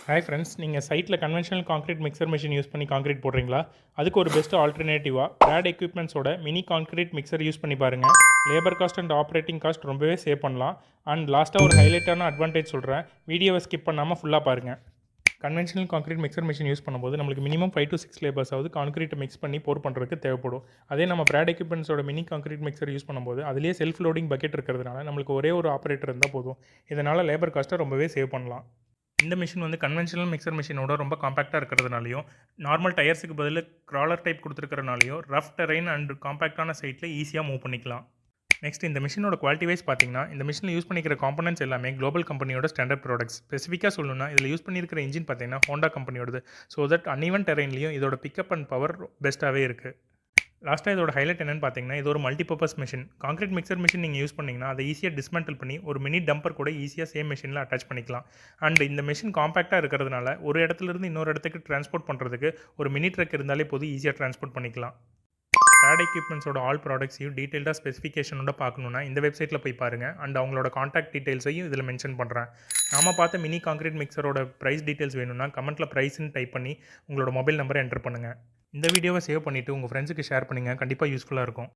Hi friends, நீங்கள் சைட்டில் conventional concrete mixer machine use பண்ணி கான்க்ரீட் போடுறீங்களா? அதுக்கு ஒரு பெஸ்ட் ஆல்டர்னேட்டிவாக பிராட் எக்யூப்மெண்ட்ஸோட மினி கான்க்ரீட் மிக்சர் யூஸ் பண்ணி பாருங்கள். Labour cost and operating cost ரொம்பவே சேவ் பண்ணலாம். அண்ட் லாஸ்ட்டாக ஒரு ஹைலைட்டான அட்வான்டேஜ் சொல்கிறேன், வீடியோவை ஸ்கிப் பண்ணாமல் ஃபுல்லாக பாருங்கள். Conventional concrete mixer machine use பண்ணும்போது நம்மளுக்கு மினிமம் 5 to 6 லேபர்ஸ் ஆகுது கான்க்ரீட்டை மிக்ஸ் பண்ணி போர் பண்ணுறதுக்கு தேவைப்படும். அதே நம்ம பிராட் எக்யூப்மெண்ட்ஸோட மினி கான்க்ரீட் மிக்சர் யூஸ் பண்ணும்போது அதிலேயே செல்ஃப் லோடிங் பக்கெட் இருக்கிறதுனால நம்மளுக்கு ஒரே ஒரு ஆப்ரேட்டர் இருந்தால் போதும். இதனால் லேபர் காஸ்ட்டை ரொம்பவே சேவ் பண்ணலாம். இந்த மிஷின் வந்து கன்வென்ஷனல் மிக்சர் மிஷினோட ரொம்ப காம்பேக்டாக இருக்கிறதுனாலையும், நார்மல் டயர்ஸுக்கு பதில் க்ராலர் டைப் கொடுத்துருக்கிறனாலையும் ரஃப் டெரெயின் அண்ட் காம்பேக்டான சைட்டில் ஈஸியாக மூவ் பண்ணிக்கலாம். நெக்ஸ்ட் இந்த மிஷினோட குவாலிட்டி வைஸ் பார்த்தீங்கன்னா, இந்த மிஷினில் யூஸ் பண்ணிக்கிற காம்பனன்ட்ஸ் எல்லாமே குளோபல் கம்பெனியோட ஸ்டாண்டர்ட் ப்ராடக்ட்ஸ். ஸ்பெசிஃபிக்காக சொல்லணும்னா இதில் யூஸ் பண்ணியிருக்கிற இன்ஜின் பார்த்தீங்கன்னா ஹோண்டா கம்பெனியோடது. ஸோ தட் அன்இவன் டெரெயின்லையும் இதோட பிக்கப் அண்ட் பவர் பெஸ்ட்டாகவே இருக்குது. லாஸ்ட்டாக இதோட ஹைலைட் என்னென்னு பார்த்தீங்கன்னா, இது ஒரு multipurpose machine. Concrete mixer machine நீங்கள் யூஸ் பண்ணிங்கன்னா அதை ஈஸியாக டிஸ்மெண்டில் பண்ணி ஒரு மினி டம்பர் கூட ஈஸியாக சேம் மிஷினில் அட்டாச் பண்ணிக்கலாம். அண்ட் இந்த மிஷின் காம்பேக்டாக இருக்கிறதுனால ஒரு இடத்துலேருந்து இன்னொரு இடத்துக்கு டிரான்ஸ்போர்ட் பண்ணுறதுக்கு ஒரு மினி ட்ரக் இருந்தாலே போதும், ஈஸியாக டிரான்ஸ்போர்ட் பண்ணிக்கலாம். பிராட் எக்யூப்மெண்ட்ஸோட ஆல் ப்ராடக்ட்ஸையும் டீட்டெயில்டாக ஸ்பெசிஃபிகேஷனோட பார்க்கணுன்னா இந்த வெப்சைட்டில் போய் பாருங்கள். அண்ட் அவங்களோட காண்டாக்ட் டீட்டெயில்ஸையும் இதில் மென்ஷன் பண்ணுறேன். நாம பார்த்த மினி கான்க்ரீட் மிக்சரோட ப்ரைஸ் டீட்டெயில்ஸ் வேணும்னா கமெண்ட்டில் ப்ரைஸ்ன்னு டைப் பண்ணி உங்களோட மொபைல் நம்பரை என்டர் பண்ணுங்கள். இந்த வீடியோவை சேவ் பண்ணிவிட்டு உங்கள் ஃப்ரெண்ட்ஸுக்கு ஷேர் பண்ணுங்கள். கண்டிப்பாக யூஸ்ஃபுல்லாக இருக்கும்.